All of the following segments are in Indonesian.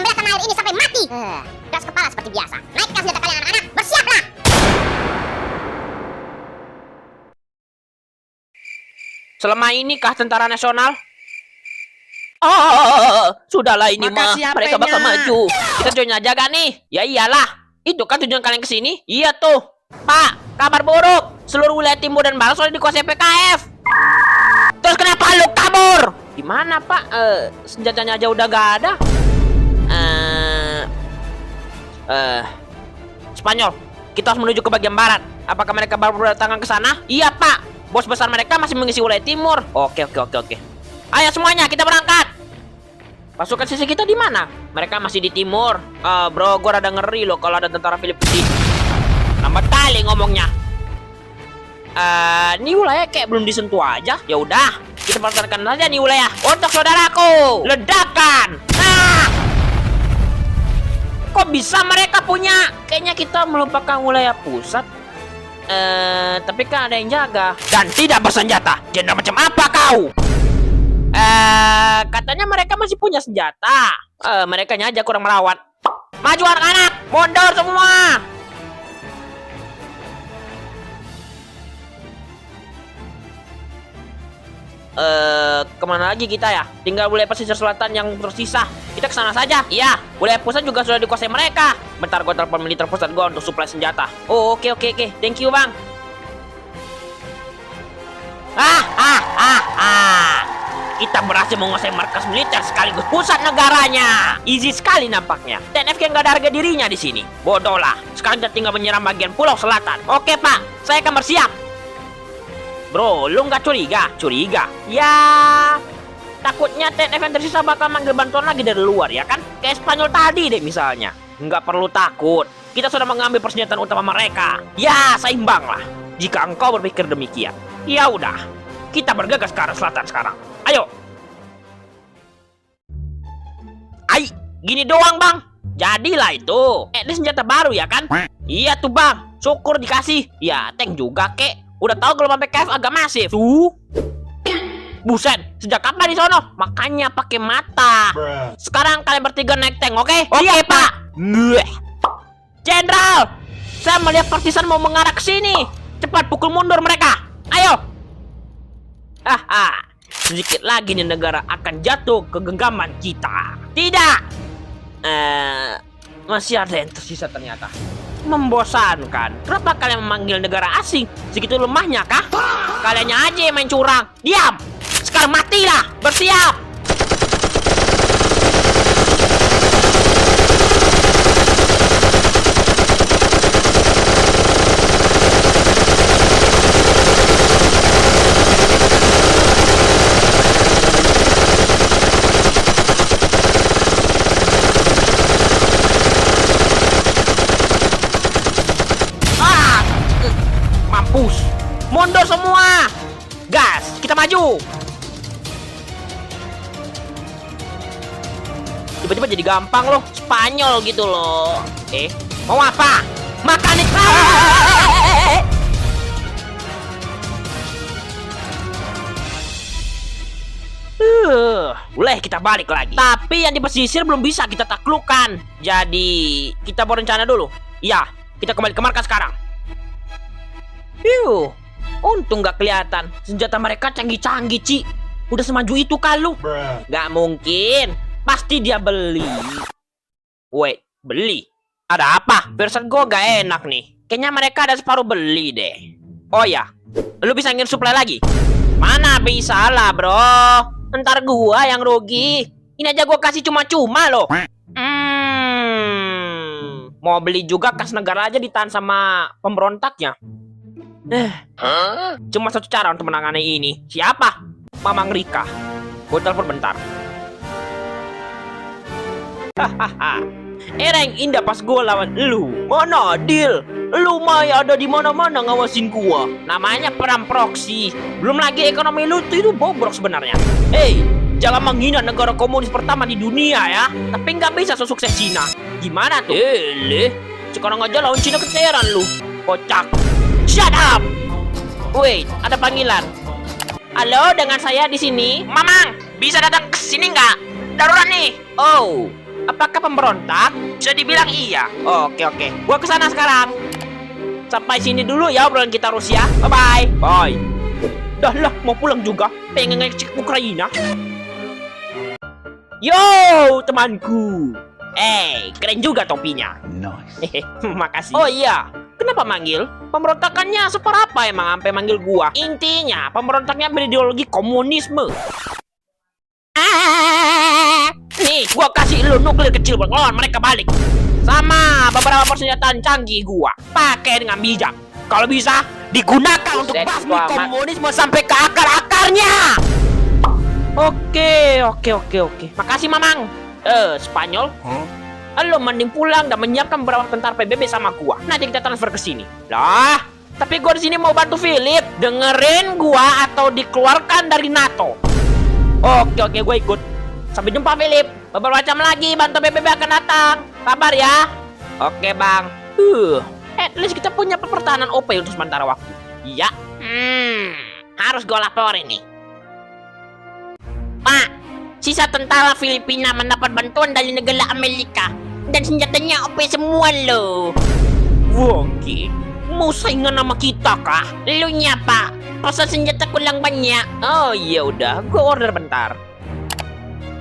membelah tanah air ini sampai mati. Gas kepala seperti biasa. Naikkan senjata kalian anak-anak. Bersiaplah. Selama ini kah tentara nasional? Oh, sudahlah ini mah. Makasih Mereka HP-nya. bakal maju. Kita join aja gak nih? Ya iyalah. Itu kan tujuan kalian kesini. Iya tuh. Pak, kabar buruk. Seluruh wilayah timur dan barat sudah dikuasai PKF. Terus kenapa lu kabur? Gimana Pak? Senjatanya aja udah gak ada. Spanyol, kita harus menuju ke bagian barat. Apakah mereka baru berdatangan ke sana? Iya Pak. Bos besar mereka masih mengisi wilayah timur. Oke. Ayo semuanya, kita berangkat. Pasukan sisi kita di mana? Mereka masih di timur. Bro, gua rada ngeri loh kalau ada tentara Filipina. Lambat kali ngomongnya. Ini wilayah kayak belum disentuh aja. Ya udah, kita pertahankan saja nih wilayah. Untuk saudaraku, ledakan. Nah, kok bisa mereka punya? Kayaknya kita melupakan wilayah pusat. Tapi kan ada yang jaga. Dan tidak bersenjata. Jenderal macam apa kau? Katanya mereka masih punya senjata. Mereka aja kurang merawat. Maju anak-anak, mundur semua. Kemana lagi kita ya? Tinggal wilayah pesisir selatan yang tersisa. Kita ke sana saja. Iya, wilayah pusat juga sudah dikuasai mereka. Bentar, gue telepon militer pusat gue untuk suplai senjata. Oh, oke. Thank you, Bang. Kita berhasil menguasai markas militer sekaligus pusat negaranya. Easy sekali nampaknya. TNF kayak nggak ada harga dirinya di sini. Bodoh lah. Sekarang kita tinggal menyerang bagian pulau selatan. Oke, Pak. Saya akan bersiap. Bro, lu nggak curiga? Curiga? Ya, takutnya TNF yang tersisa bakal manggil bantuan lagi dari luar, ya kan? Kayak Spanyol tadi deh misalnya. Nggak perlu takut. Kita sudah mengambil persenjataan utama mereka. Ya, seimbang lah. Jika engkau berpikir demikian. Ya udah, kita bergegas ke arah selatan sekarang. Ayo. Gini doang, Bang. Jadilah itu. Ini senjata baru ya kan? Iya tuh, Bang. Syukur dikasih. Ya, tank juga, kek. Udah tahu gelombang PKF agak masif. Tuh. Buset, sejak kapan di sono? Makanya pakai mata. Sekarang kalian bertiga naik tank, oke? Oke, Pak. Jenderal, saya melihat partisan mau mengarah ke sini. Cepat pukul mundur mereka. Ayo. Sedikit lagi nih negara akan jatuh ke genggaman kita. Tidak. Masih ada yang tersisa ternyata. Membosankan. Kenapa kalian memanggil negara asing? Segitu lemahnya kah? Kaliannya aja yang main curang. Diam. Sekarang matilah. Bersiap. Mampus. Mundur semua. Gas. Kita maju. Tiba-tiba jadi gampang loh. Spanyol gitu loh. Mau apa? Makan itu. Boleh kita balik lagi. Tapi yang di pesisir belum bisa kita taklukkan. Jadi kita berencana dulu. Iya, kita kembali ke markas sekarang. Untung gak kelihatan. Senjata mereka canggih-canggih, Ci. Udah semaju itu kalau. Gak mungkin. Pasti dia beli. Wait, beli? Ada apa? Persen gue gak enak nih. Kayaknya mereka ada separuh beli deh. Oh ya, lu bisa ngirim suplai lagi? Mana bisa lah, bro. Ntar gua yang rugi. Ini aja gua kasih cuma-cuma loh. Mau beli juga kas negara aja ditahan sama pemberontaknya. Cuma satu cara untuk menangani ini. Siapa? Mamang Rika. Gue telepon bentar. Yang indah pas gue lawan lu. Mana deal? Lu mah ada di mana-mana ngawasin gua. Namanya perang proksi. Belum lagi ekonomi lu tuh itu bobrok sebenarnya. Jangan menghina negara komunis pertama di dunia ya. Tapi nggak bisa sesukses Cina. Gimana tuh? Sekarang aja lawan Cina keteran lu. Kocak. Shut up. Wait, ada panggilan. Halo, dengan saya di sini. Mamang, bisa datang ke sini nggak? Darurat nih. Oh, Apakah pemberontak? Bisa dibilang iya. Oke. Gua kesana sekarang. Sampai sini dulu ya obrolan kita Rusia. Bye. Dah lah, mau pulang juga. Pengen ngecek Ukraina. Yo, temanku. Keren juga topinya. Nice. Makasih. Oh iya, kenapa manggil? Pemberontakannya seperapa emang sampai manggil gua? Intinya, pemberontaknya berideologi komunisme. Nih, gua kasih lu nuklir kecil buat lawan mereka balik. Sama beberapa persenjataan canggih gua. Pakai dengan bijak. Kalau bisa, digunakan untuk basmi komunisme sampai ke akar-akarnya. Oke. Makasih, Mamang. Spanyol? Lo mending pulang dan menyiapkan beberapa tentara PBB sama gua. Nanti kita transfer ke sini. Lah, tapi gua di sini mau bantu Philip. Dengerin gua atau dikeluarkan dari NATO. Oke, gua ikut. Sampai jumpa, Philip. Beberapa jam lagi bantu PBB akan datang. Kabar ya. Oke, Bang. At least kita punya pertahanan OP untuk sementara waktu. Iya. Harus gua laporin nih. Pak, sisa tentara Filipina mendapat bantuan dari negara Amerika dan senjatanya OP semua loh. Wongki, mau saingan sama kita kah? Lu nya Pak, pasal senjata kurang banyak. Oh iya udah, gua order bentar.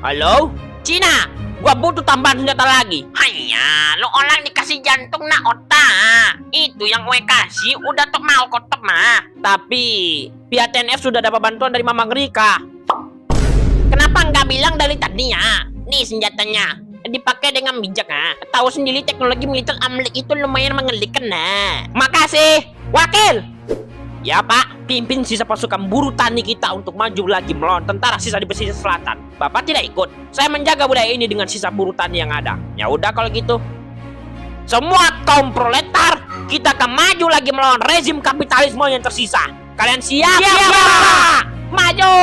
Halo, Cina, gua butuh tambahan senjata lagi. Hanya, lu orang dikasih jantung na otak. Itu yang gue kasih udah tok mau kotok mah. Tapi pihak TNF sudah dapat bantuan dari Mama Rika. Kenapa nggak bilang dari tadinya? Nih senjatanya dipakai dengan bijak Tahu sendiri teknologi militer Amerika itu lumayan mengerikan Makasih, Wakil. Ya Pak, pimpin sisa pasukan buruh tani kita untuk maju lagi melawan tentara sisa di pesisir selatan. Bapak tidak ikut. Saya menjaga budaya ini dengan sisa buruh tani yang ada. Ya udah kalau gitu. Semua kaum proletar, kita akan maju lagi melawan rezim kapitalisme yang tersisa. Kalian siap? Siap, Pak! Maju!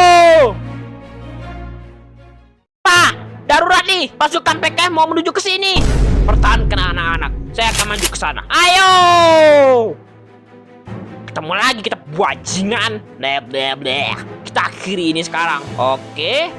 Pak, darurat nih, pasukan PKM mau menuju ke sini. Pertahankan anak-anak, saya akan maju ke sana. Ayo! Ketemu lagi kita bajingan. Kita akhiri ini sekarang. Oke.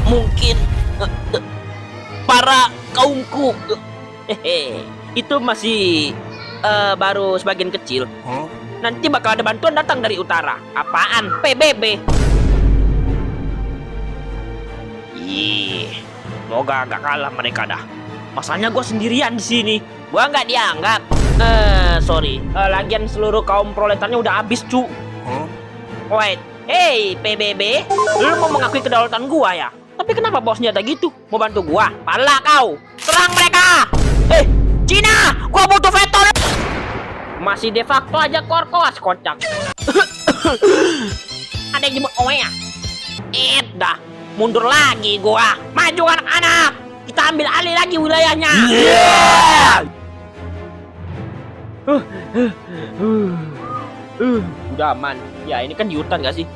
Mungkin para kaumku itu masih baru sebagian kecil. Nanti bakal ada bantuan datang dari utara. Apaan? PBB. Semoga gak kalah mereka dah. Masanya gue sendirian di sini. Gue nggak dianggap. Sorry. Lagian seluruh kaum proletarnya udah habis cu. Wait. Hey PBB, lu mau mengakui kedaulatan gua ya? Tapi kenapa bawa senjata gitu? Mau bantu gua? Pala kau! Serang mereka! Cina! Gua butuh veto! Masih de facto aja korkos, kocak. Ada yang jemput oe ya? Dah, mundur lagi gua. Maju anak-anak! Kita ambil alih lagi wilayahnya! Udah aman. Ya ini kan di hutan gak sih?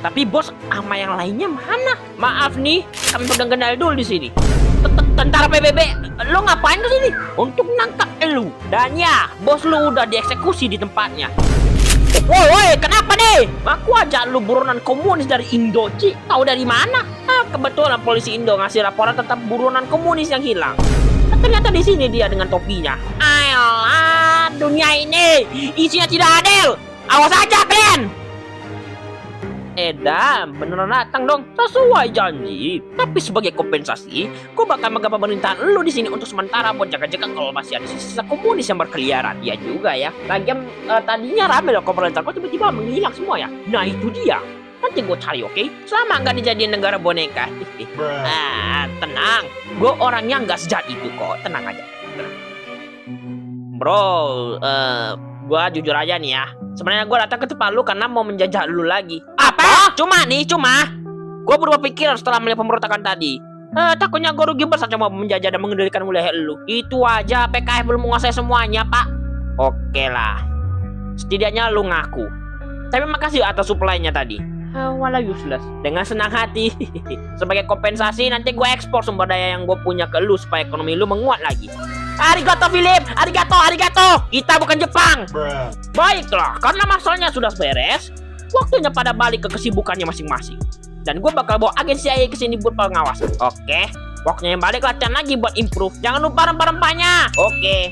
Tapi bos sama yang lainnya mana? Maaf nih, kami pegang kendali dulu di sini. Tentara PBB, lo ngapain ke sini? Untuk nangkap elu. Dan ya, bos lu udah dieksekusi di tempatnya. Woi, kenapa nih? Aku ajak lu buronan komunis dari Indo, Ci. Tahu dari mana? Kebetulan polisi Indo ngasih laporan tentang buronan komunis yang hilang. Ternyata di sini dia dengan topinya. Ayolah, dunia ini isinya tidak adil. Awas aja kalian. Beneran datang dong, sesuai janji. Tapi sebagai kompensasi, gue bakal megang pemerintahan lu di sini untuk sementara buat jaga-jaga kalau masih ada sisa komunis yang berkeliaran. Ya juga ya. Lagian tadinya rame loh pemerintah, kok tiba-tiba menghilang semua ya. Nah itu dia. Nanti gue cari, oke? Selama nggak dijadiin negara boneka. Tenang. Gue orangnya nggak sejahat itu kok. Tenang aja. Bro, gue jujur aja nih ya. Sebenarnya gue datang ke tempat lu karena mau menjajah lu lagi. Apa? Cuma. Gue berubah pikiran setelah melihat pemberontakan tadi. Takutnya gue rugi besar cuma menjajah dan mengendalikan wilayah lu. Itu aja, PKI belum menguasai semuanya, Pak. Oke lah. Setidaknya lu ngaku. Tapi makasih atas supply-nya tadi. Walau useless. Dengan senang hati. Sebagai kompensasi nanti gue ekspor sumber daya yang gue punya ke lu supaya ekonomi lu menguat lagi. Arigato Philip, arigato. Kita bukan Jepang. Baiklah, karena masalahnya sudah beres, waktunya pada balik ke kesibukannya masing-masing. Dan gue bakal bawa agen CIA ke sini buat pengawasan. Oke, waktunya yang balik latihan lagi buat improve. Jangan lupa rempah-rempahnya. Oke.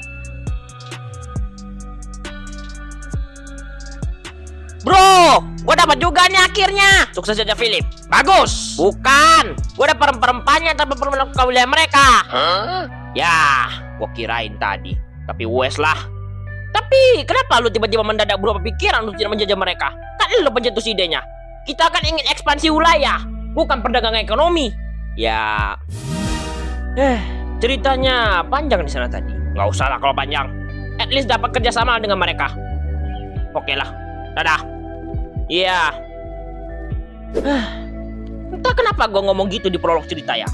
Bro, gue dapat juga nih akhirnya. Sukses aja Philip. Bagus. Bukan, gue dapat rempah-rempahnya tanpa perlu melakukan wilayah mereka. Ya, gue kirain tadi. Tapi wes lah. Tapi kenapa lu tiba-tiba mendadak berubah pikiran lu tidak menjajah mereka? Kan lu pencetus idenya. Kita kan ingin ekspansi wilayah, bukan perdagangan ekonomi. Ya, ceritanya panjang di sana tadi. Nggak usah lah kalau panjang. At least dapat kerjasama dengan mereka. Oke lah, dadah. Iya. Entah kenapa gue ngomong gitu di prolog cerita ya.